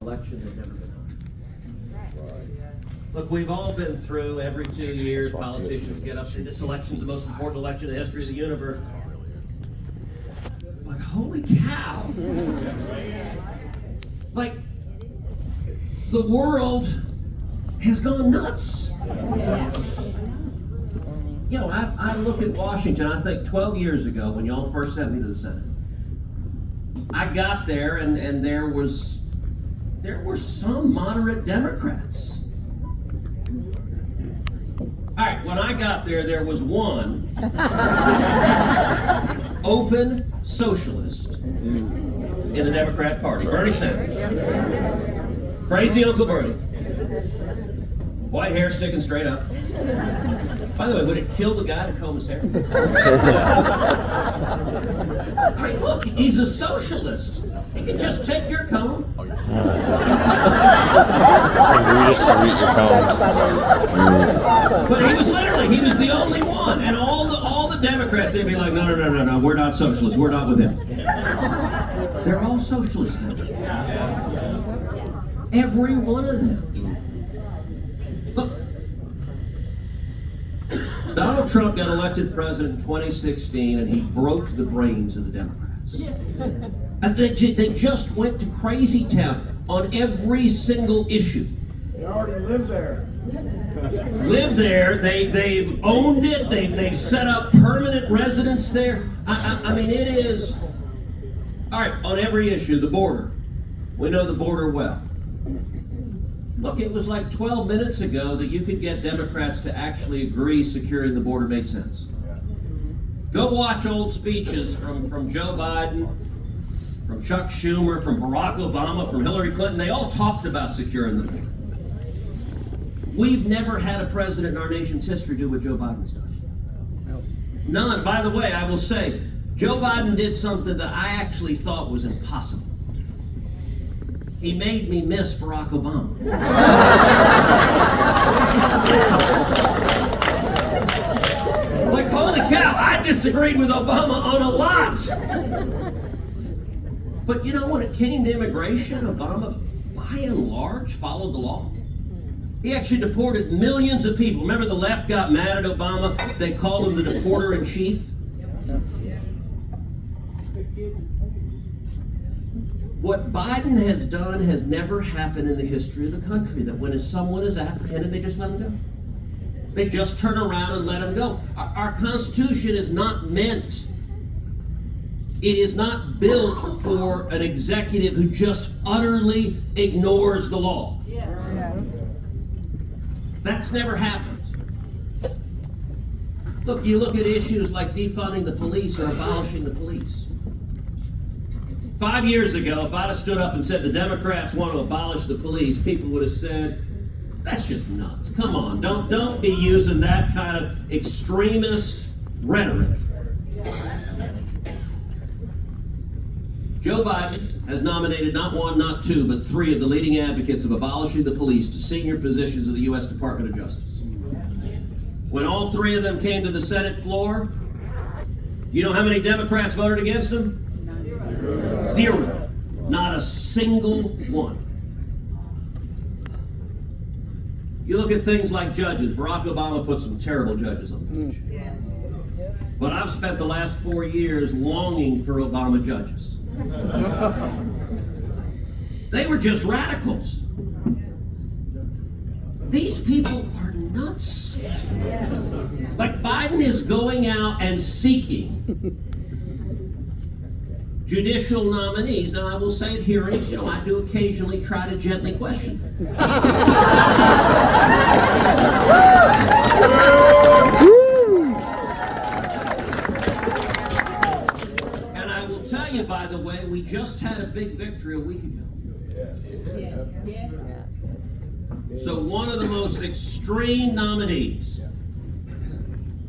election had never been higher. Look, we've all been through every 2 years, politicians get up and say this election's the most important election in the history of the universe. But holy cow! Like, the world has gone nuts. You know, I look at Washington, I think 12 years ago when y'all first sent me to the Senate, I got there and there were some moderate Democrats. All right, when I got there was one open socialist in the Democrat Party, Bernie Sanders. Crazy Uncle Bernie. White hair sticking straight up. By the way, would it kill the guy to comb his hair? I mean, look, he's a socialist. He can just take your comb. Can you just delete your combs? But he was the only one. And all the Democrats, they'd be like, no, we're not socialists. We're not with him. They're all socialists now. Every one of them. Look, Donald Trump got elected president in 2016 and he broke the brains of the Democrats. And they just went to crazy town on every single issue. They already live there. They've owned it, they've set up permanent residence there. I mean, it is, all right, on every issue, the border. We know the border well. Look, it was like 12 minutes ago that you could get Democrats to actually agree securing the border made sense. Go watch old speeches from Joe Biden, from Chuck Schumer, from Barack Obama, from Hillary Clinton. They all talked about securing the border. We've never had a president in our nation's history do what Joe Biden's done. None. By the way, I will say, Joe Biden did something that I actually thought was impossible. He made me miss Barack Obama. Like, holy cow, I disagreed with Obama on a lot. But you know, when it came to immigration, Obama, by and large, followed the law. He actually deported millions of people. Remember the left got mad at Obama? They called him the deporter-in-chief. What Biden has done has never happened in the history of the country, that when someone is apprehended, they just let him go. They just turn around and let him go. Our Constitution is not meant, it is not built for an executive who just utterly ignores the law. That's never happened. Look, you look at issues like defunding the police or abolishing the police. 5 years ago, if I'd have stood up and said the Democrats want to abolish the police, people would have said, that's just nuts. Come on, don't be using that kind of extremist rhetoric. Joe Biden has nominated not one, not two, but three of the leading advocates of abolishing the police to senior positions of the U.S. Department of Justice. When all three of them came to the Senate floor, you know how many Democrats voted against them? Zero. Not a single one. You look at things like judges. Barack Obama put some terrible judges on the bench. But I've spent the last 4 years longing for Obama judges. They were just radicals. These people are nuts. Like, Biden is going out and seeking judicial nominees. Now, I will say at hearings, I do occasionally try to gently question them. And I will tell you, by the way, we just had a big victory a week ago. So one of the most extreme nominees,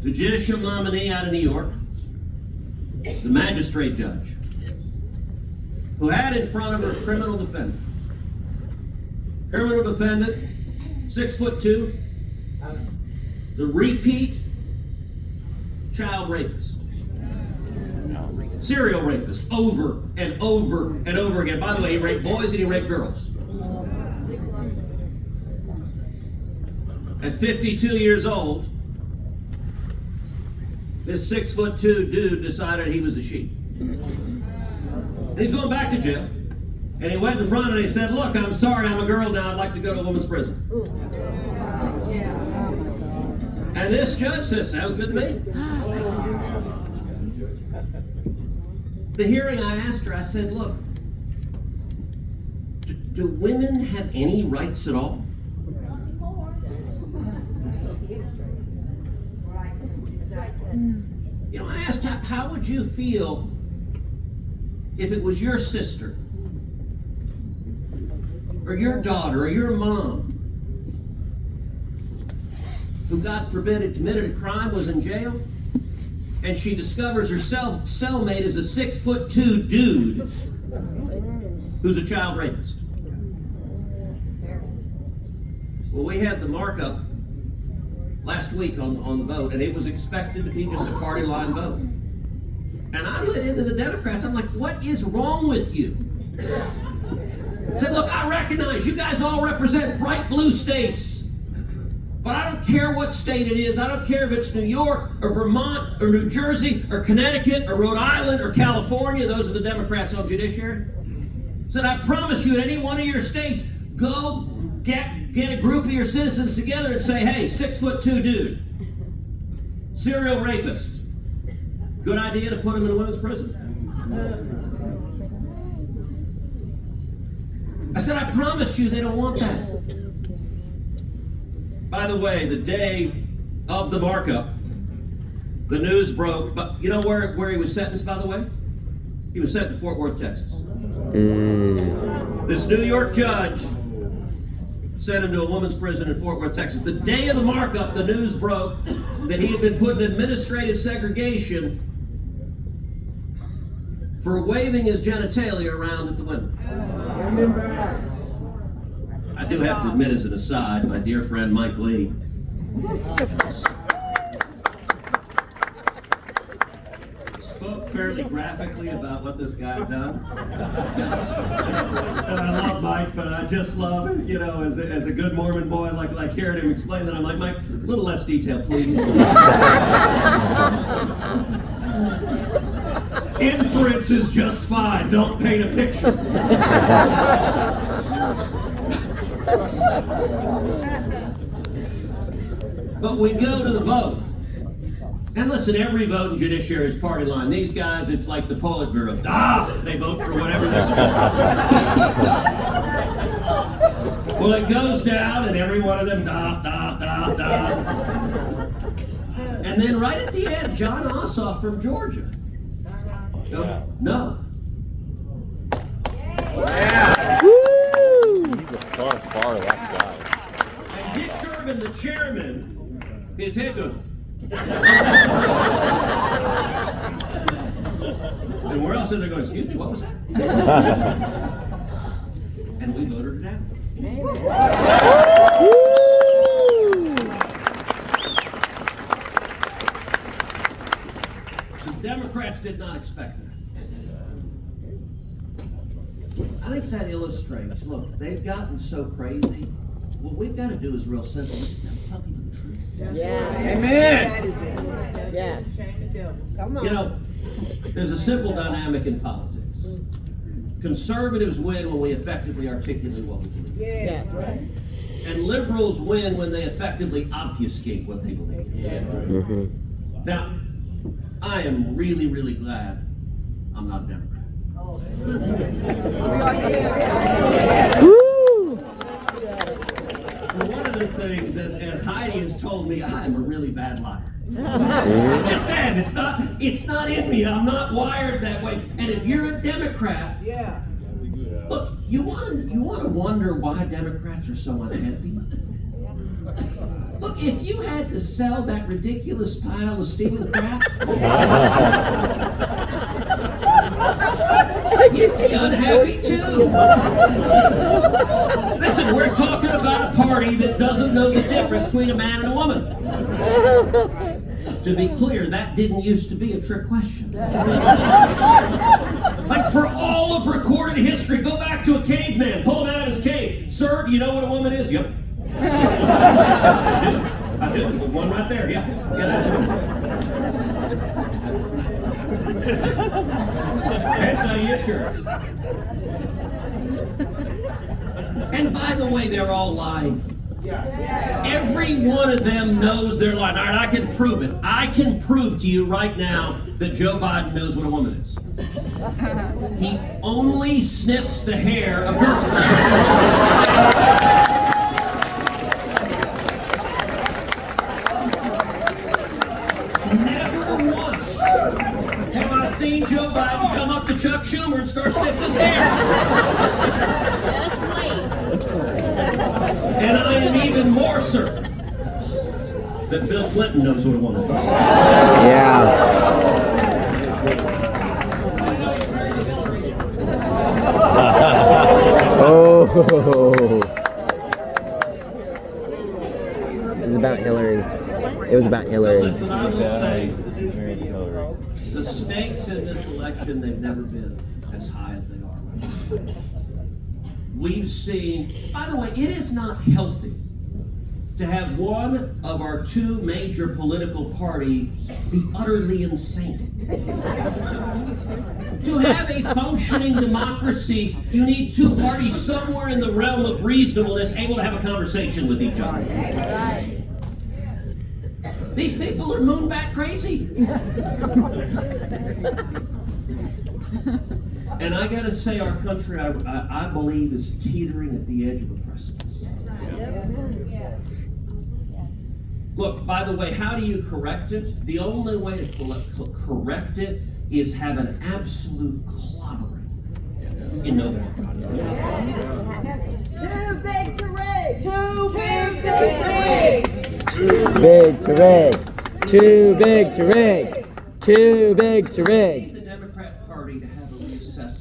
the judicial nominee out of New York, the magistrate judge, who had in front of her a criminal defendant. Criminal defendant, 6'2", the repeat child rapist. Serial rapist, over and over and over again. By the way, he raped boys and he raped girls. At 52 years old, this 6'2" dude decided he was a sheep. And he's going back to jail. And he went in front and he said, look, I'm sorry, I'm a girl now, I'd like to go to women's prison. And this judge says, sounds good to me. The hearing, I asked her, I said, look, do women have any rights at all? You know, I asked, how would you feel if it was your sister, or your daughter, or your mom, who, God forbid, had committed a crime, was in jail, and she discovers her cellmate is a 6'2" dude who's a child rapist? Well, we had the markup last week on the vote, and it was expected to be just a party line vote. And I lit into the Democrats. I'm like, what is wrong with you? I said, look, I recognize you guys all represent bright blue states, but I don't care what state it is. I don't care if it's New York or Vermont or New Jersey or Connecticut or Rhode Island or California. Those are the Democrats on judiciary. I said, I promise you, in any one of your states, go get a group of your citizens together and say, hey, 6'2" dude, serial rapist. Good idea to put him in a women's prison. I said, I promise you they don't want that. By the way, the day of the markup, the news broke, but you know where he was sentenced, by the way? He was sent to Fort Worth, Texas. This New York judge sent him to a women's prison in Fort Worth, Texas. The day of the markup, the news broke that he had been put in administrative segregation for waving his genitalia around at the women. I do have to admit, as an aside, my dear friend Mike Lee spoke fairly graphically about what this guy had done. And I love Mike, but I just love, you know, as a good Mormon boy, like hearing him explain that. I'm like, Mike, a little less detail, please. Inference is just fine. Don't paint a picture. But we go to the vote. And listen, every vote in judiciary is party line. These guys, it's like the Politburo. They vote for whatever they're supposed to. Well, it goes down, and every one of them, And then right at the end, John Ossoff from Georgia. No. Yeah. Woo! He's a far left guy. And Dick Durbin, the chairman, his head goes. And we're all sitting there going, excuse me, what was that? And we voted it down. The Democrats did not expect that. I think that illustrates, look, they've gotten so crazy. What we've got to do is real simple. We just got to tell people the truth. Yeah. Amen. Yes. Come on. You know, there's a simple dynamic in politics. Conservatives win when we effectively articulate what we believe. Yes. And liberals win when they effectively obfuscate what they believe. Now, I am really, really glad I'm not a Democrat. One of the things, as Heidi has told me, I'm a really bad liar. I just am. It's not in me. I'm not wired that way. And if you're a Democrat, look, you want to wonder why Democrats are so unhappy? Look, if you had to sell that ridiculous pile of steaming crap, you'd be unhappy too. Listen, we're talking about a party that doesn't know the difference between a man and a woman. To be clear, that didn't used to be a trick question. Like, for all of recorded history, go back to a caveman, pull him out of his cave. Sir, do you know what a woman is? Yep. I do. The one right there, yeah. Yeah, that's it. That's how you get yours. And by the way, they're all lying. Every one of them knows they're lying. All right, I can prove it. I can prove to you right now that Joe Biden knows what a woman is. He only sniffs the hair of girls. Never once have I seen Joe Biden come up to Chuck Schumer and start sniffing his hair. And I am even more certain that Bill Clinton knows what a woman is. Yeah. Oh. It was about Hillary. It was about Hillary. Listen, I will say, the stakes in this election, they've never been as high as they are right now. We've seen, by the way, it is not healthy to have one of our two major political parties be utterly insane. To have a functioning democracy, you need two parties somewhere in the realm of reasonableness able to have a conversation with each other. These people are moonbat crazy. And I gotta say, our country, I believe, is teetering at the edge of a precipice. Look, by the way, how do you correct it? The only way to correct it is have an absolute clobbering in November. Too big to rig. Too big to rig. Too big to rig. Too big to rig. Too big to I rig. need the Democrat Party to have a reassessment.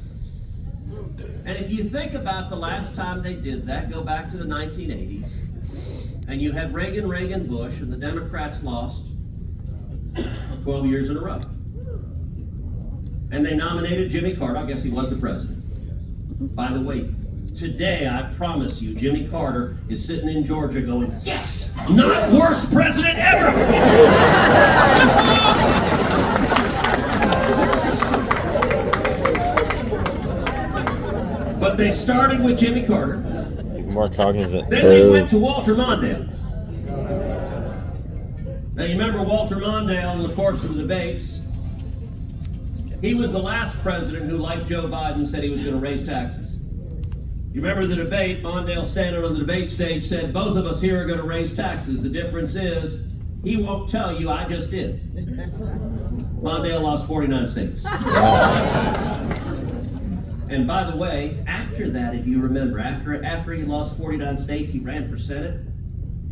And if you think about the last time they did that, go back to the 1980s, and you had Reagan, Bush, and the Democrats lost 12 years in a row. And they nominated Jimmy Carter. I guess he was the president. By the way, today, I promise you, Jimmy Carter is sitting in Georgia going, yes, not worst president ever. But they started with Jimmy Carter. He's more cognizant. Then they went to Walter Mondale. Now you remember Walter Mondale in the course of the debates. He was the last president who, like Joe Biden, said he was going to raise taxes. You remember the debate, Mondale standing on the debate stage said, both of us here are going to raise taxes. The difference is, he won't tell you, I just did. Mondale lost 49 states. And by the way, after that, if you remember, after he lost 49 states, he ran for Senate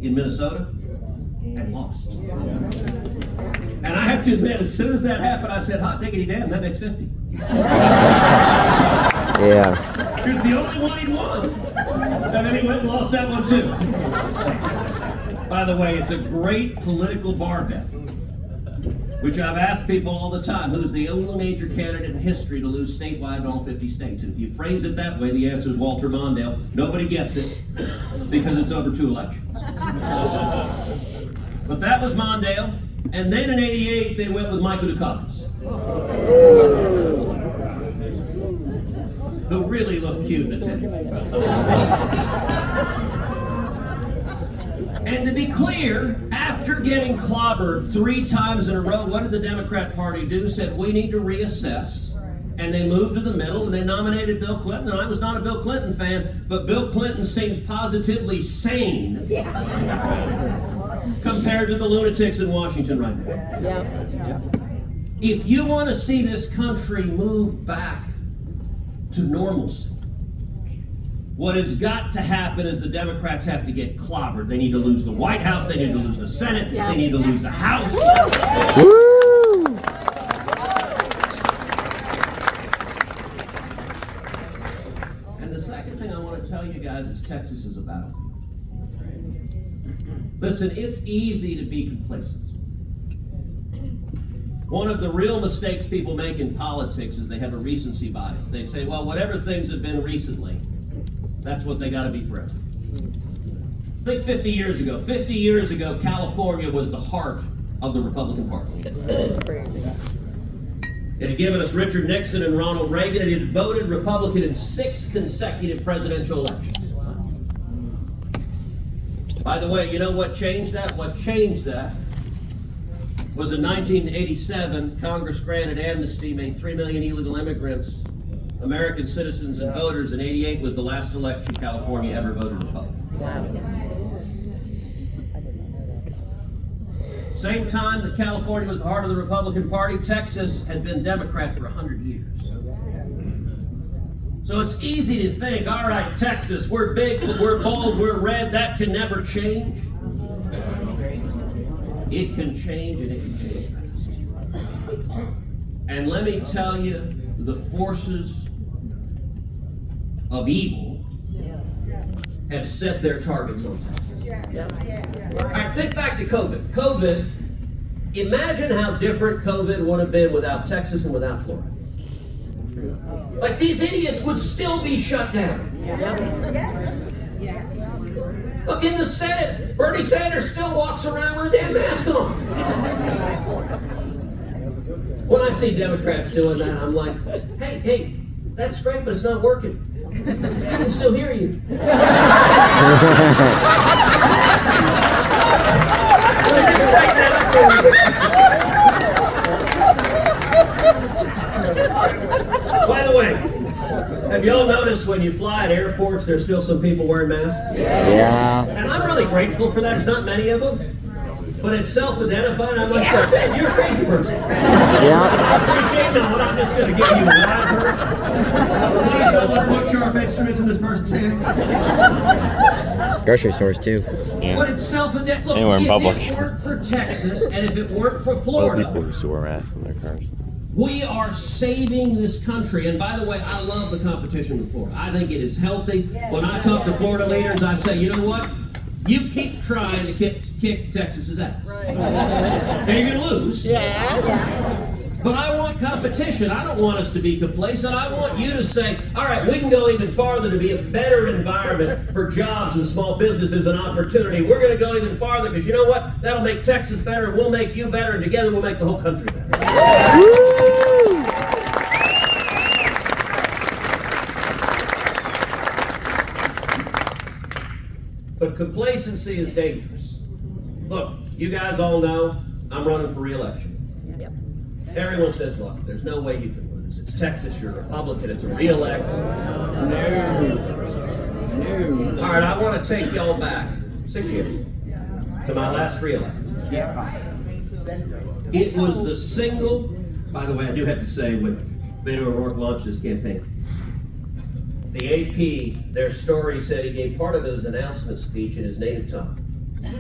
in Minnesota and lost. And I have to admit, as soon as that happened, I said, hot diggity damn, that makes 50. Yeah. He was the only one he'd won. And then he went and lost that one too. By the way, it's a great political bar bet, which I've asked people all the time, who's the only major candidate in history to lose statewide in all 50 states? And if you phrase it that way, the answer is Walter Mondale. Nobody gets it because it's over 2 elections. But that was Mondale. And then in '88, they went with Michael Dukakis, who really looked cute in the tent. And to be clear, after getting clobbered 3 times in a row, what did the Democrat Party do? Said, we need to reassess. And they moved to the middle, and they nominated Bill Clinton. And I was not a Bill Clinton fan, but Bill Clinton seems positively sane compared to the lunatics in Washington right now. Yeah. If you want to see this country move back to normalcy, what has got to happen is the Democrats have to get clobbered. They need to lose the White House. They need to lose the Senate. They need to lose the House. Woo! And the second thing I want to tell you guys is Texas is a battlefield. Listen, it's easy to be complacent. One of the real mistakes people make in politics is they have a recency bias. They say, well, whatever things have been recently, that's what they got to be forever. Think 50 years ago. 50 years ago, California was the heart of the Republican Party. It had given us Richard Nixon and Ronald Reagan. It had voted Republican in 6 consecutive presidential elections. By the way, you know what changed that? What changed that was in 1987, Congress granted amnesty, made 3 million illegal immigrants American citizens and voters, and 88 was the last election California ever voted Republican. Same time that California was the heart of the Republican Party, Texas had been Democrat for 100 years. So it's easy to think, all right, Texas, we're big, we're bold, we're red, that can never change. It can change, and it can change fast. And let me tell you, the forces of evil have set their targets on Texas. All right, think back to COVID. COVID, imagine how different COVID would have been without Texas and without Florida. Like, these idiots would still be shut down. Look, in the Senate, Bernie Sanders still walks around with a damn mask on. When I see Democrats doing that, I'm like, hey, that's great, but it's not working. I can still hear you. By the way, have y'all noticed when you fly at airports, there's still some people wearing masks? Yeah. And I'm really grateful for that. It's not many of them. But it's self-identified. I'm like, yeah, you're a crazy person. Yeah. I appreciate no, I'm just going to give you a live hurt. Please don't let put sharp instruments in this person's hand. Grocery stores too. Yeah. But it's self-identified. Look, Anywhere in if public. it weren't for Texas and if it weren't for Other Florida, people who still wear masks in their cars. we are saving this country. And by the way, I love the competition with Florida. I think it is healthy. When I talk to Florida leaders, I say, you know what? You keep trying to kick Texas's ass. And you're going to lose. Yes. But I want competition. I don't want us to be complacent. I want you to say, all right, we can go even farther to be a better environment for jobs and small businesses and opportunity. We're going to go even farther because you know what? That'll make Texas better, and we'll make you better, and together we'll make the whole country better. But complacency is dangerous. Look, you guys all know I'm running for re-election. Yep. Everyone says, look, there's no way you can lose. It's Texas, you're a Republican, it's a re-elect. All right, I want to take y'all back 6 years to my last re-elect. It was the single, by the way, I do have to say, when Beto O'Rourke launched this campaign, the AP, their story said he gave part of his announcement speech in his native tongue. I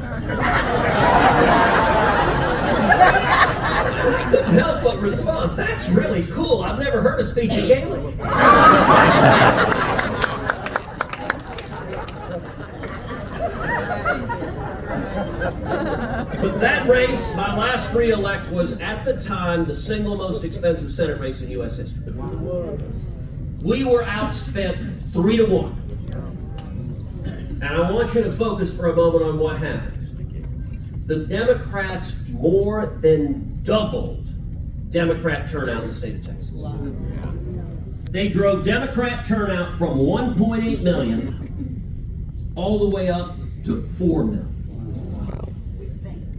couldn't help but respond, that's really cool. I've never heard a speech in Gaelic. But that race, my last re-elect, was at the time the single most expensive Senate race in U.S. history. We were outspent 3-1. And I want you to focus for a moment on what happened. The Democrats more than doubled Democrat turnout in the state of Texas. They drove Democrat turnout from 1.8 million all the way up to 4 million.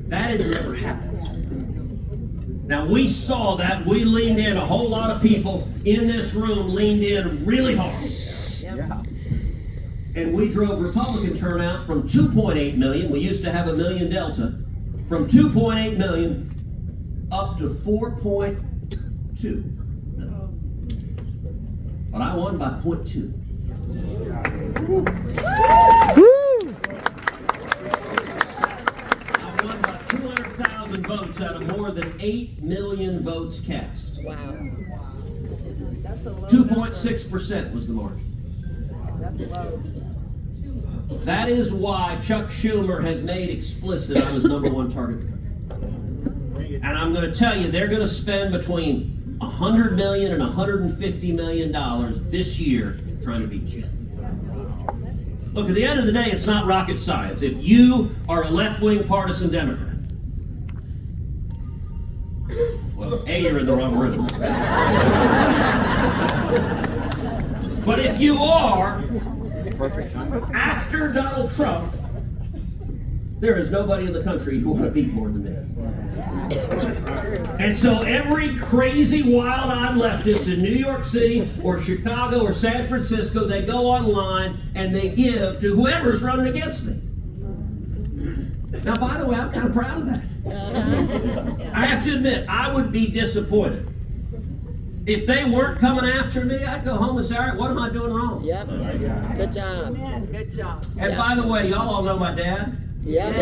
That had never happened. Now we saw that, we leaned in, a whole lot of people in this room leaned in really hard. Yep. And we drove Republican turnout from 2.8 million, we used to have a million delta, from 2.8 million up to 4.2 million. But I won by 0.2. I won by 200,000 votes out of more than 8 million votes cast. Wow. 2.6% was the margin. That's low. That is why Chuck Schumer has made explicit I'm his #1 target. And I'm going to tell you, they're going to spend between $100 million and $150 million this year trying to beat you. Look, at the end of the day, it's not rocket science. If you are a left-wing partisan Democrat, well, A, you're in the wrong room. But if you are after Donald Trump, there is nobody in the country who want to beat more than me. And so every crazy, wild-eyed leftist in New York City or Chicago or San Francisco, they go online and they give to whoever's running against me. Now, by the way, I'm kind of proud of that. I have to admit, I would be disappointed. If they weren't coming after me, I'd go home and say, all right, what am I doing wrong? Yep. Good job. Good job. And by the way, y'all all know my dad. Yep.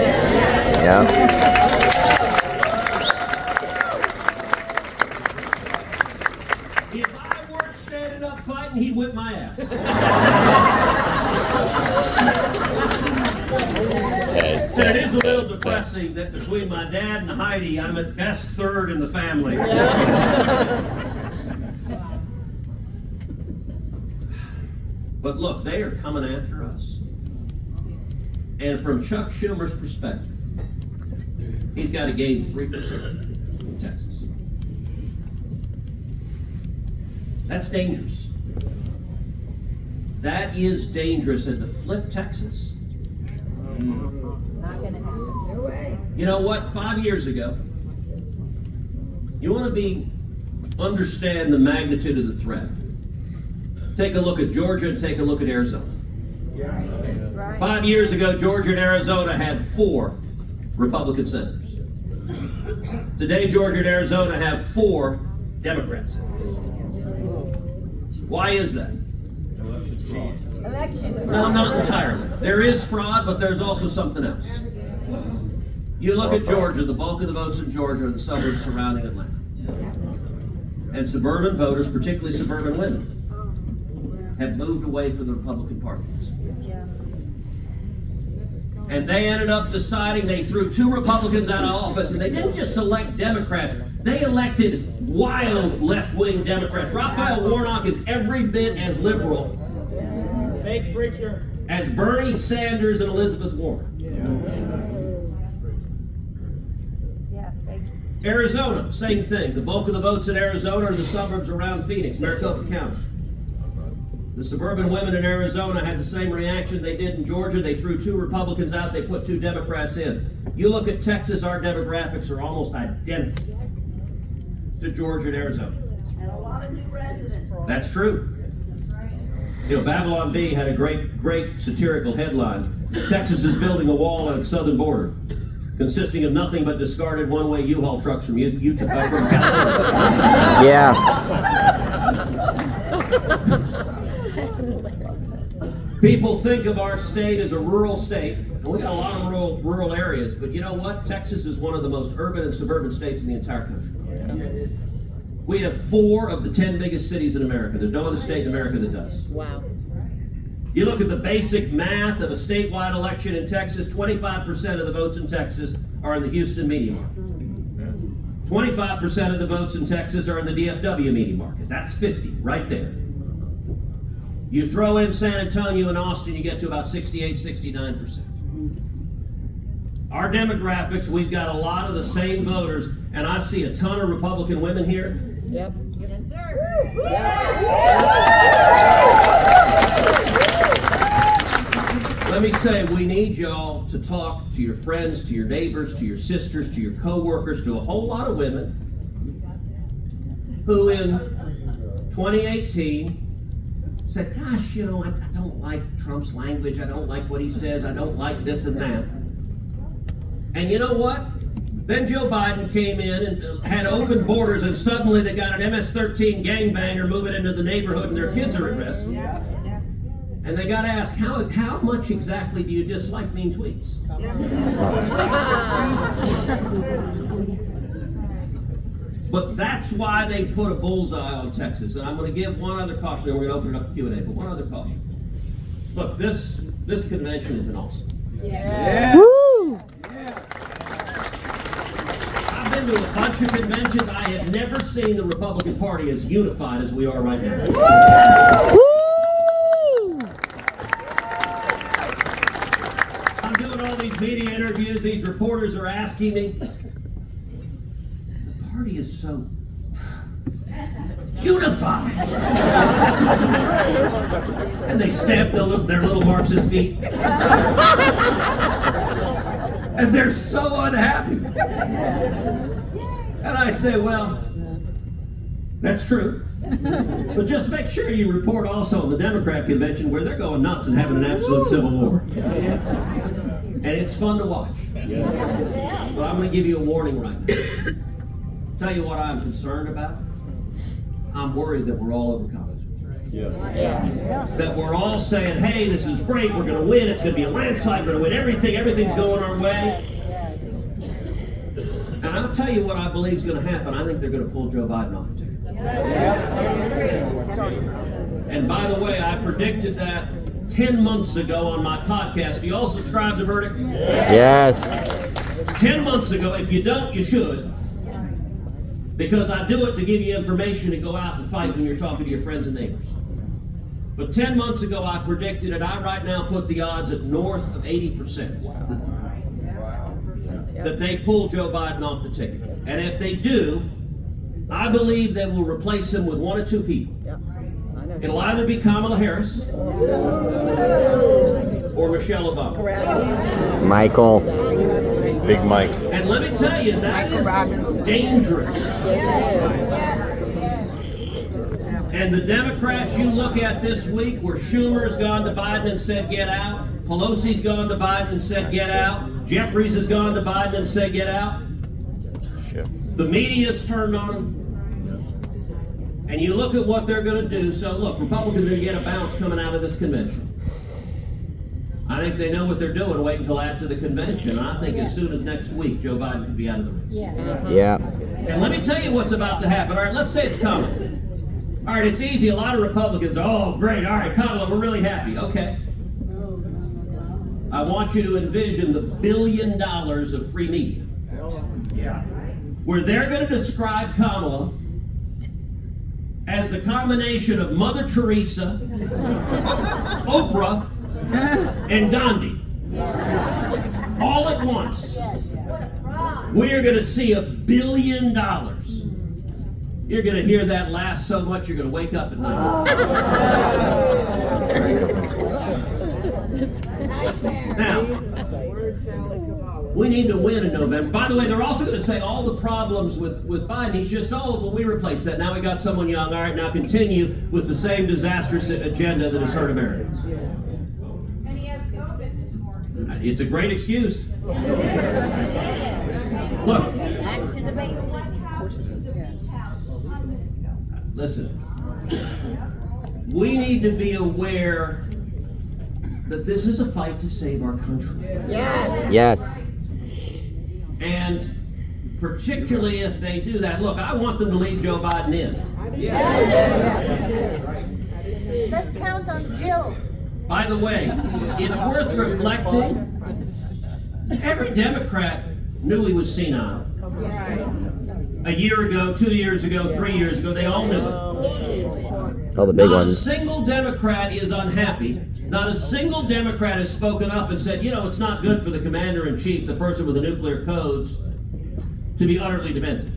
If I weren't standing up fighting, he'd whip my ass. And it is a little depressing that between my dad and Heidi, I'm at best third in the family. But look, they are coming after us. And from Chuck Schumer's perspective, he's got to gain 3% in Texas. That's dangerous. That is dangerous. And to flip Texas, Not gonna happen. No way. you know what? 5 years ago, you want to understand the magnitude of the threat. Take a look at Georgia and take a look at Arizona. Right. 5 years ago, Georgia and Arizona had 4 Republican senators. Today, Georgia and Arizona have 4 Democrats. Why is that? Election. No, not entirely. There is fraud, but there's also something else. You look at Georgia, the bulk of the votes in Georgia are the suburbs surrounding Atlanta. And suburban voters, particularly suburban women, have moved away from the Republican Party. And they ended up deciding, they threw 2 Republicans out of office, and they didn't just elect Democrats, they elected wild left-wing Democrats. Raphael Warnock is every bit as liberal Fake preacher. as Bernie Sanders and Elizabeth Warren. Yeah, fake. Arizona, same thing. The bulk of the votes in Arizona are the suburbs around Phoenix, Maricopa County. The suburban women in Arizona had the same reaction they did in Georgia. They threw 2 Republicans out, they put 2 Democrats in. You look at Texas, our demographics are almost identical to Georgia and Arizona. And a lot of new residents. That's true. You know, Babylon Bee had a great satirical headline. Texas is building a wall on its southern border, consisting of nothing but discarded one-way U-Haul trucks from Utah, from California. Yeah. People think of our state as a rural state, and we got a lot of rural areas, but you know what? Texas is one of the most urban and suburban states in the entire country. We have 4 of the 10 biggest cities in America. There's no other state in America that does. Wow. You look at the basic math of a statewide election in Texas, 25% of the votes in Texas are in the Houston media market. 25% of the votes in Texas are in the DFW media market. That's 50, right there. You throw in San Antonio and Austin, you get to about 68, 69%. Our demographics, we've got a lot of the same voters, and I see a ton of Republican women here. Yep. Yes, sir. Let me say, we need y'all to talk to your friends, to your neighbors, to your sisters, to your co-workers, to a whole lot of women who in 2018 said, gosh, you know, I don't like Trump's language, I don't like what he says, I don't like this and that. And you know what? Then Joe Biden came in and had open borders, and suddenly they got an MS-13 gangbanger moving into the neighborhood and their kids are at risk. And they got to ask, how much exactly do you dislike mean tweets? But that's why they put a bullseye on Texas. And I'm going to give one other caution, and we're going to open it up to Q&A, but one other caution. Look, this convention has been awesome. Woo! I've been to a bunch of conventions. I have never seen the Republican Party as unified as we are right now. Woo! I'm doing all these media interviews. These reporters are asking me. The party is so unified. And they stamp their little Marxist feet. And they're so unhappy. And I say, well, that's true. But just make sure you report also on the Democrat convention where they're going nuts and having an absolute civil war. And it's fun to watch. But I'm going to give you a warning right now. Tell you what I'm concerned about. I'm worried that we're all overconfident. That we're all saying, hey, this is great, we're going to win, it's going to be a landslide, we're going to win everything, everything's going our way. And I'll tell you what I believe is going to happen. I think they're going to pull Joe Biden off the ticket. And by the way, I predicted that 10 months ago on my podcast. Do you all subscribe to Verdict? Yes. 10 months ago. If you don't, you should. Because I do it to give you information to go out and fight when you're talking to your friends and neighbors. But 10 months ago, I predicted it. I right now put the odds at north of 80%. That they pull Joe Biden off the ticket. And if they do, I believe they will replace him with one or two people. It'll either be Kamala Harris or Michelle Obama. Michael. Big Mike. And let me tell you, that is dangerous. And the Democrats you look at this week, where Schumer's gone to Biden and said get out, Pelosi's gone to Biden and said get out, Jeffries has gone to Biden and said get out. The media's turned on them. And you look at what they're going to do. So look, Republicans are going to get a bounce coming out of this convention. I think they know what they're doing. Wait until after the convention. I think as soon as next week, Joe Biden could be out of the race. Yeah. And let me tell you what's about to happen. All right, let's say it's coming. All right, it's easy. A lot of Republicans, oh, great. All right, Kamala, we're really happy. Okay. I want you to envision the $1 billion of free media. Where they're going to describe Kamala as the combination of Mother Teresa, Oprah, and Gandhi. All at once. We are going to see $1 billion. You're going to hear that laugh so much you're going to wake up at night. Now, we need to win in November. By the way, they're also going to say all the problems with Biden. He's just old. Well, we replaced that. Now we got someone young. All right, now continue with the same disastrous agenda that has hurt Americans. And he has COVID this morning. It's a great excuse. Look. Back to the base White House, to the beach house 5 minutes ago. Listen. We need to be aware that this is a fight to save our country. Yes. And particularly if they do that, look, I want them to leave Joe Biden in. Let's count on Jill. By the way, it's worth reflecting. Every Democrat knew he was senile. A year ago, 2 years ago, 3 years ago, they all knew it. All the big Not ones. a single Democrat is unhappy. Not a single Democrat has spoken up and said, you know, it's not good for the commander-in-chief, the person with the nuclear codes, to be utterly demented.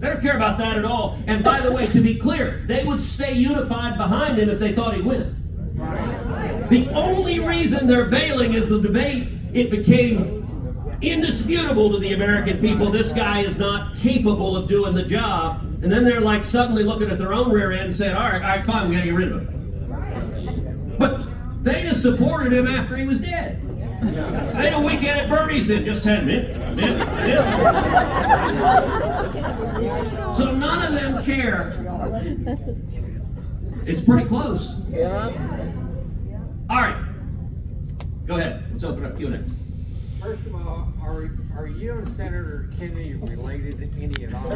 They don't care about that at all. And by the way, to be clear, they would stay unified behind him if they thought he'd win. The only reason they're bailing is the debate. It became indisputable to the American people this guy is not capable of doing the job. And then they're like suddenly looking at their own rear end and saying, all right, fine, we got to get rid of him. But they just supported him after he was dead. They had a weekend at Bernie's in just 10 minutes. So none of them care. It's pretty close. All right. Go ahead. Let's open up Q&A. First of all, are you and Senator Kennedy related to any at all?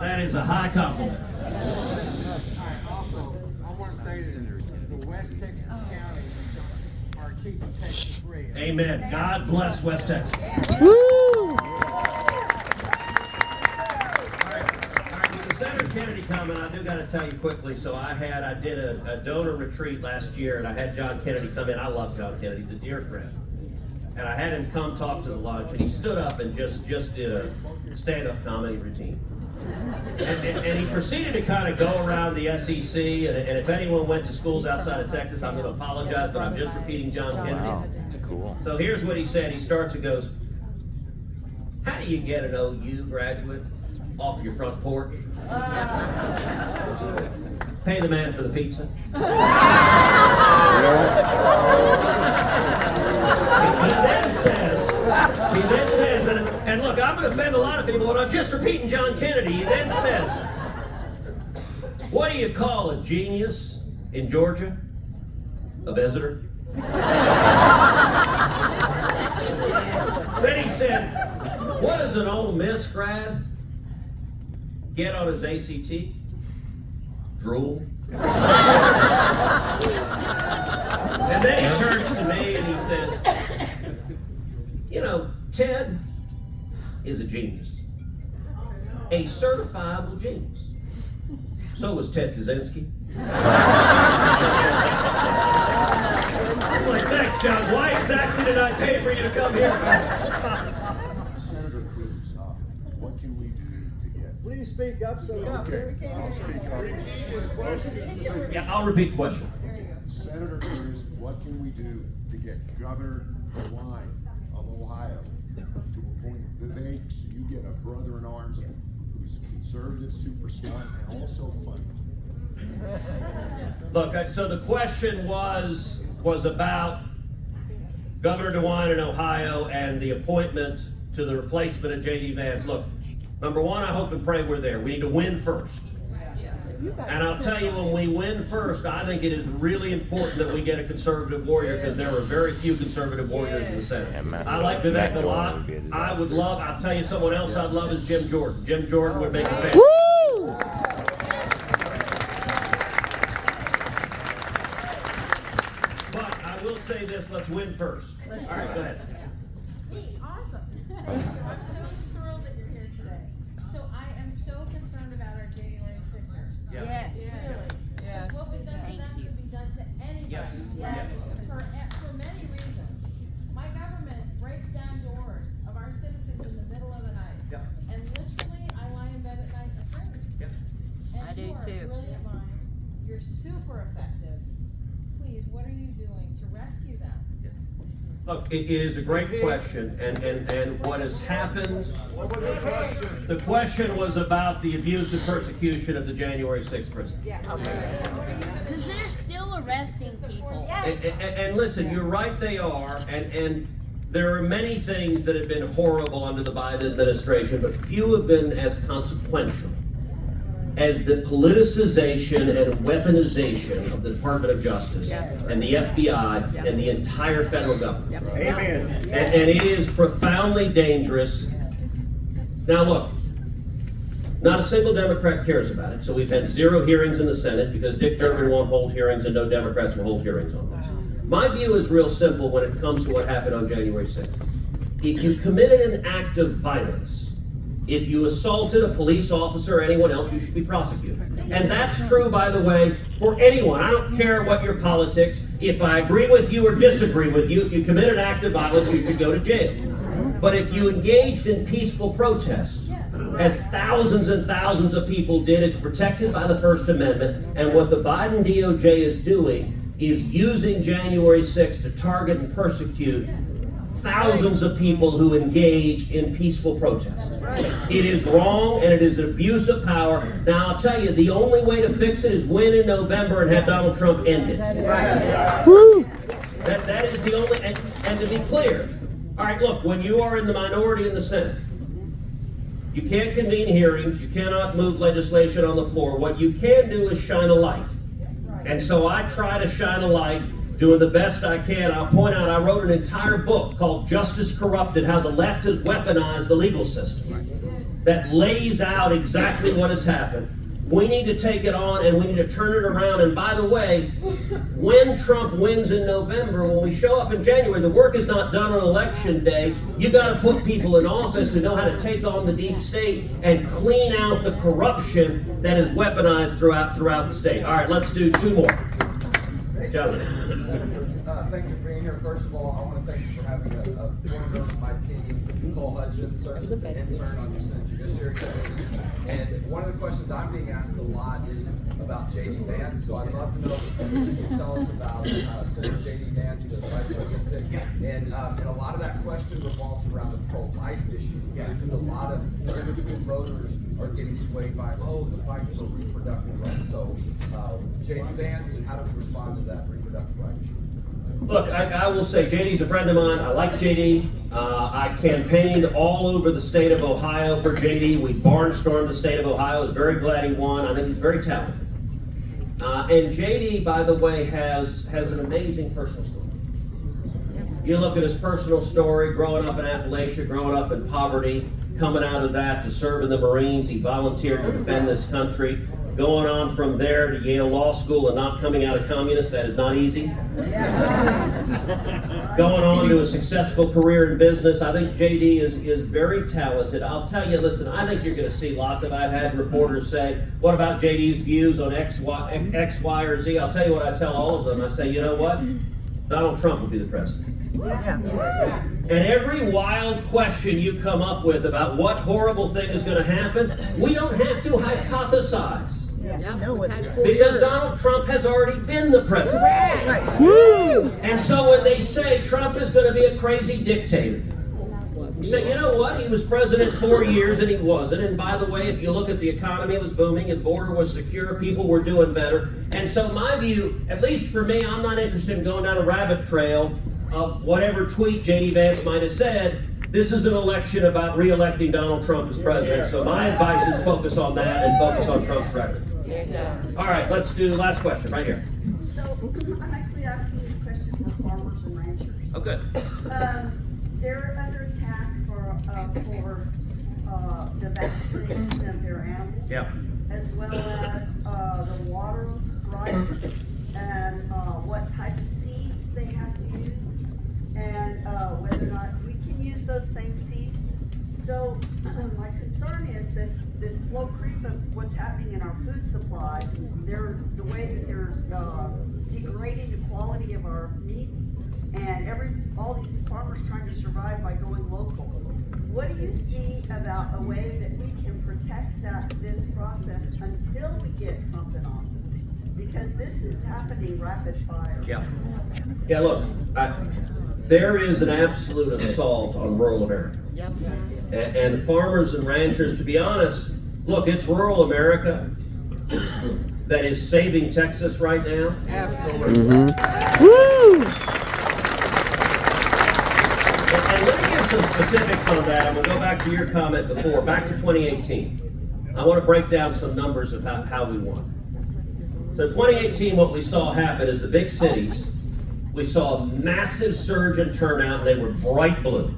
That is a high compliment. All right, also, I want to say that the West Texas counties are keeping Texas red. Amen. God bless West Texas. Woo! All right, with the Senator Kennedy comment, gentlemen, I do got to tell you quickly. So I did a donor retreat last year, and I had John Kennedy come in. I love John Kennedy; he's a dear friend. And I had him come talk to the lunch, and he stood up and just did a stand-up comedy routine. And he proceeded to kind of go around the SEC, and if anyone went to schools outside of Texas, I'm going to apologize, but I'm just repeating John Kennedy. Wow, cool. So here's what he said. He starts and goes, "How do you get an OU graduate off your front porch? Pay the man for the pizza." He then says, and look, I'm going to offend a lot of people, but I'm just repeating John Kennedy. He then says, "What do you call a genius in Georgia? A visitor." Then he said, "What does an Ole Miss grad get on his ACT? Drool." And then he turns to me and he says, "You know, Ted is a genius. A certifiable genius. So was Ted Kaczynski." I was like, "Thanks, John. Why exactly did I pay for you to come here?" Senator Cruz, what can we do to get? Please speak up so we Okay, I'll speak up. Yeah, I'll repeat the question. Senator Cruz, what can we do to get Governor DeWine of Ohio to appoint Vivek so you get a brother in arms who's conservative, super smart, and also funny? Look, so the question was about Governor DeWine in Ohio and the appointment to the replacement of J.D. Vance. Look, number one, I hope and pray we're there. We need to win first. And I'll tell you, when we win first, I think it is really important that we get a conservative warrior, because there are very few conservative warriors in the Senate. I like Vivek a lot. I'll tell you, someone else I'd love is Jim Jordan. Jim Jordan would make a fan. But I will say this, let's win first. All right, go ahead. Awesome. I'm so thrilled that you're here today. So I am so concerned about our January 6ers. Yeah. Really. Yes. What was done to them could be done to anybody. Yes. Yes. For many reasons. My government breaks down doors of our citizens in the middle of the night. Yep. And literally, I lie in bed at night afraid. Yep. And I do you are a too. brilliant mind. You're super effective. Please, what are you doing to rescue them? Look, it is a great question, and what has happened, the question was about the abuse and persecution of the January 6th prison. Because they're still arresting people. And listen, you're right, they are, and there are many things that have been horrible under the Biden administration, but few have been as consequential as the politicization and weaponization of the Department of Justice and the FBI and the entire federal government. Amen. And it is profoundly dangerous. Now look, not a single Democrat cares about it, so we've had 0 hearings in the Senate because Dick Durbin won't hold hearings and no Democrats will hold hearings on this. My view is real simple when it comes to what happened on January 6th. If you committed an act of violence, if you assaulted a police officer or anyone else, you should be prosecuted. And that's true, by the way, for anyone. I don't care what your politics. If I agree with you or disagree with you, if you commit an act of violence, you should go to jail. But if you engaged in peaceful protest, as thousands and thousands of people did, it's protected by the First Amendment. And what the Biden DOJ is doing is using January 6th to target and persecute thousands of people who engaged in peaceful protest. It is wrong and it is an abuse of power. Now I'll tell you, the only way to fix it is win in November and have Donald Trump end it. That is the only, and to be clear, all right, look, when you are in the minority in the Senate, you can't convene hearings, you cannot move legislation on the floor. What you can do is shine a light. And so I try to shine a light, doing the best I can. I'll point out, I wrote an entire book called Justice Corrupted, How the Left Has Weaponized the Legal System, that lays out exactly what has happened. We need to take it on and we need to turn it around. And by the way, when Trump wins in November, when we show up in January, the work is not done on election day. You got to put people in office who know how to take on the deep state and clean out the corruption that is weaponized throughout the state. All right, let's do two more. Gentlemen. Thank you for being here. First of all, I want to thank you for having a former member of my team, Cole Hutchins, serves as an intern on your Senate Judiciary Committee. And one of the questions I'm being asked a lot is about J.D. Vance. So I'd love to know what you can tell us about Senator J.D. Vance, the vice president pick. And a lot of that question revolves around the pro-life issue. Because a lot of eligible voters are getting swayed by, the fight for reproductive rights. So J.D. Vance, and how do we respond to that reproductive rights issue? Look, I will say JD's a friend of mine. I like JD. I campaigned all over the state of Ohio for JD. We barnstormed the state of Ohio. I was very glad he won. I think he's very talented. And JD, by the way, has an amazing personal story. You look at his personal story, growing up in Appalachia, growing up in poverty, coming out of that to serve in the Marines. He volunteered to defend this country. Going on from there to Yale Law School and not coming out a communist, that is not easy. Going on to a successful career in business. I think JD is very talented. I'll tell you, listen, I think you're going to see lots of, I've had reporters say, what about JD's views on X, Y, or Z? I'll tell you what I tell all of them. I say, you know what? Donald Trump will be the president. And every wild question you come up with about what horrible thing is going to happen, we don't have to hypothesize. Because Donald Trump has already been the president. And so when they say Trump is going to be a crazy dictator, you say, you know what? He was president 4 years and he wasn't. And by the way, if you look at the economy, it was booming and the border was secure, people were doing better. And so my view, at least for me, I'm not interested in going down a rabbit trail of whatever tweet J.D. Vance might have said. This is an election about re-electing Donald Trump as president. So my advice is focus on that and focus on Trump's record. All right, let's do the last question right here. So I'm actually asking this question for farmers and ranchers. Oh, good. They're under attack for the vaccination of their animals. Yeah. As well as the water rights and what type of seeds they have to use and whether or not we can use those same seeds. So my concern is this slow creep of what's happening in our food supply. The way that they're degrading the quality of our meats, and all these farmers trying to survive by going local. What do you see about a way that we can protect this process until we get Trump in office? Because this is happening rapid fire. Yeah. Look, there is an absolute assault on rural America. And farmers and ranchers, to be honest, look, it's rural America that is saving Texas right now. Absolutely. Woo! And let me give some specifics on that. I'm going to go back to your comment before, back to 2018. I want to break down some numbers of how we won. So 2018, what we saw happen is the big cities, we saw a massive surge in turnout, and they were bright blue.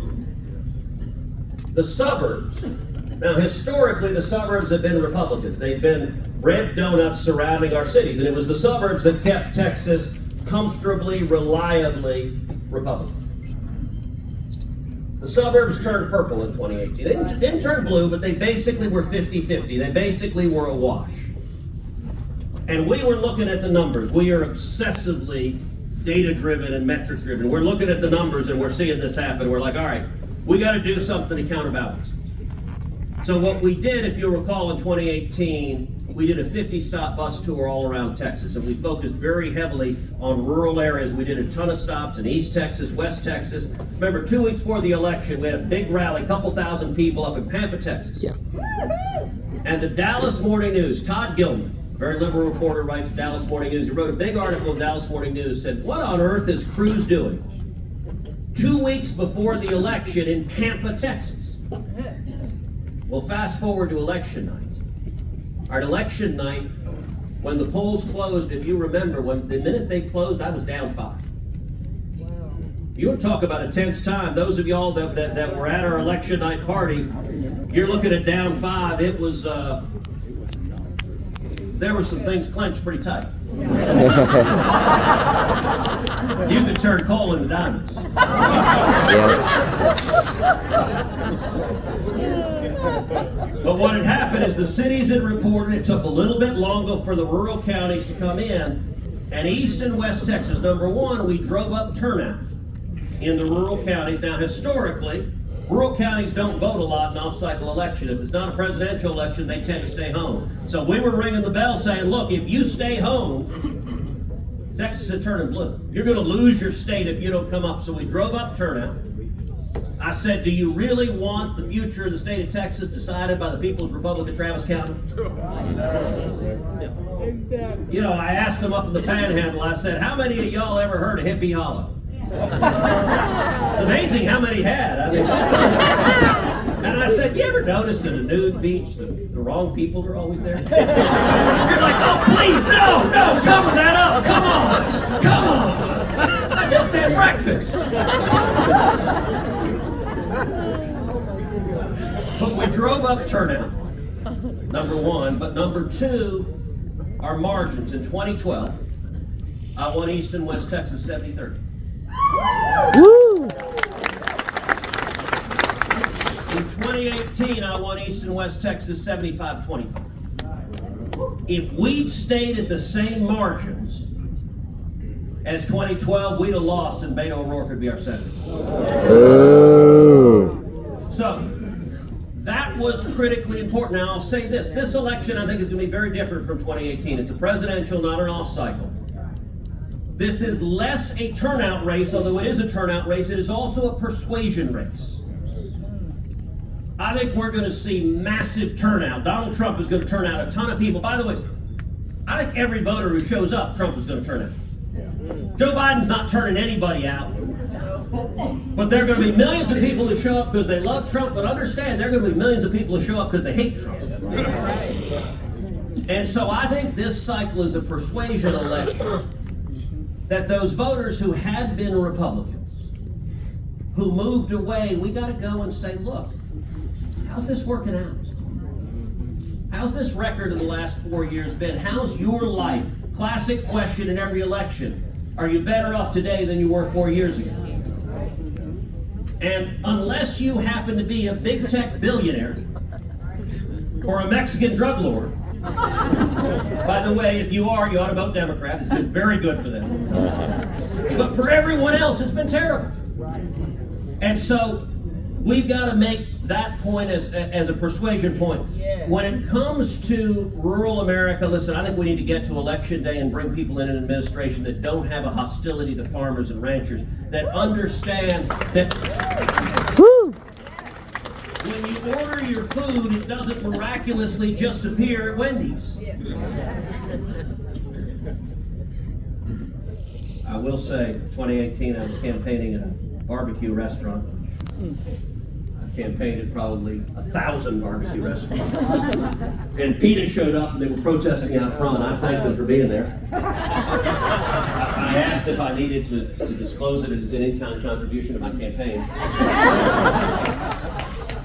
The suburbs, now historically the suburbs have been Republicans. They've been red donuts surrounding our cities, and it was the suburbs that kept Texas comfortably, reliably Republican. The suburbs turned purple in 2018. They didn't turn blue, but they basically were 50-50. They basically were a wash. And we were looking at the numbers. We are obsessively data-driven and metric-driven. We're looking at the numbers and we're seeing this happen. We're like, all right, we got to do something to counterbalance. So what we did, if you'll recall, in 2018, we did a 50-stop bus tour all around Texas, and we focused very heavily on rural areas. We did a ton of stops in East Texas, West Texas. Remember, 2 weeks before the election, we had a big rally, a couple thousand people up in Pampa, Texas. Yeah. And the Dallas Morning News, Todd Gilman, a very liberal reporter, writes Dallas Morning News. He wrote a big article in Dallas Morning News, said, what on earth is Cruz doing 2 weeks before the election in Pampa, Texas? Well, fast forward to election night. Our election night, when the polls closed, if you remember, when the minute they closed, I was down 5. You want to talk about a tense time. Those of y'all that were at our election night party, you're looking at down 5. It was there were some things clenched pretty tight. You could turn coal into diamonds. But what had happened is the cities had reported it took a little bit longer for the rural counties to come in. And East and West Texas, number one, we drove up turnout in the rural counties. Now, historically, rural counties don't vote a lot in off-cycle election. If it's not a presidential election, they tend to stay home. So we were ringing the bell saying, look, if you stay home, Texas is turning blue. You're going to lose your state if you don't come up. So we drove up turnout. I said, do you really want the future of the state of Texas decided by the People's Republic of Travis County? You know, I asked them up in the Panhandle, I said, how many of y'all ever heard of Hippie Hollow? It's amazing how many had. I mean, and I said, you ever notice at a nude beach the wrong people are always there? You're like, oh please, no, cover that up, come on. I just had breakfast. But we drove up turnout, number one, but number two, our margins in 2012, I won East and West Texas 70-30. Woo! In 2018, I won East and West Texas 75-25. If we'd stayed at the same margins as 2012, we'd have lost and Beto O'Rourke would be our senator. Ooh. So, that was critically important. Now, I'll say this. This election, I think, is going to be very different from 2018. It's a presidential, not an off-cycle. This is less a turnout race, although it is a turnout race. It is also a persuasion race. I think we're going to see massive turnout. Donald Trump is going to turn out a ton of people. By the way, I think every voter who shows up, Trump is going to turn out. Joe Biden's not turning anybody out. But there are going to be millions of people who show up because they love Trump, but understand there are going to be millions of people who show up because they hate Trump. And so I think this cycle is a persuasion election that those voters who had been Republicans, who moved away, we got to go and say, look, how's this working out? How's this record of the last 4 years been? How's your life? Classic question in every election. Are you better off today than you were 4 years ago? And unless you happen to be a big tech billionaire or a Mexican drug lord, by the way, if you are, you ought to vote Democrat. It's been very good for them. But for everyone else, it's been terrible. And so we've got to make that point as a persuasion point. When it comes to rural America, listen, I think we need to get to Election Day and bring people in an administration that don't have a hostility to farmers and ranchers, that understand that when you order your food, it doesn't miraculously just appear at Wendy's. I will say, 2018, I was campaigning at a barbecue restaurant. I campaigned at probably 1,000 barbecue restaurants. And PETA showed up and they were protesting out front. I thanked them for being there. I asked if I needed to disclose it as an in-kind contribution to my campaign.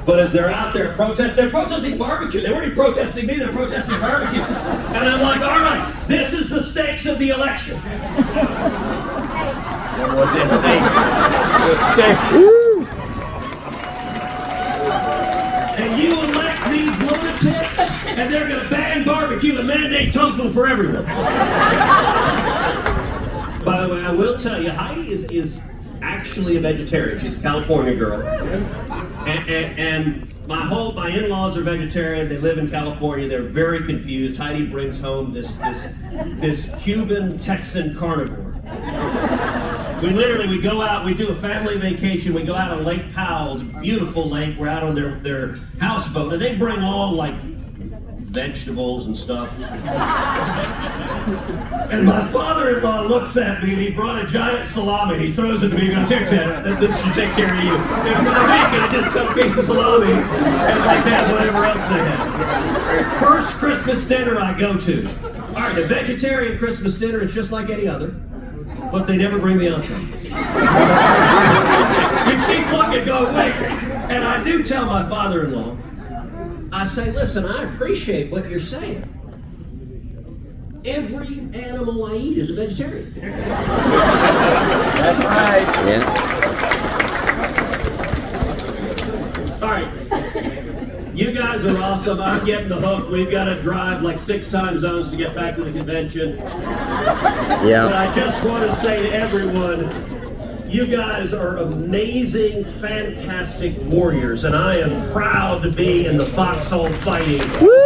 But as they're out there they're protesting barbecue. They weren't even protesting me, they're protesting barbecue. And I'm like, all right, this is the stakes of the election. What was it? And you elect these lunatics, and they're going to ban barbecue and mandate tofu for everyone. By the way, I will tell you, Heidi is actually a vegetarian. She's a California girl. And my in-laws are vegetarian. They live in California. They're very confused. Heidi brings home this Cuban Texan carnivore. We go out, we do a family vacation, we go out on Lake Powell, it's a beautiful lake, we're out on their houseboat, and they bring all like vegetables and stuff. And my father-in-law looks at me and he brought a giant salami and he throws it to me and goes, here, Ted, this should take care of you. And for the weekend, I just cut a piece of salami and like that, whatever else they have. First Christmas dinner I go to. All right, a vegetarian Christmas dinner is just like any other. But they never bring the entree. You keep looking, go, wait. And I do tell my father-in-law, I say, listen, I appreciate what you're saying. every animal I eat is a vegetarian. That's right. Yeah. All right. You guys are awesome. I'm getting the hook. We've got to drive like 6 time zones to get back to the convention. But Yeah. I just want to say to everyone, you guys are amazing, fantastic warriors, and I am proud to be in the foxhole fighting. Woo!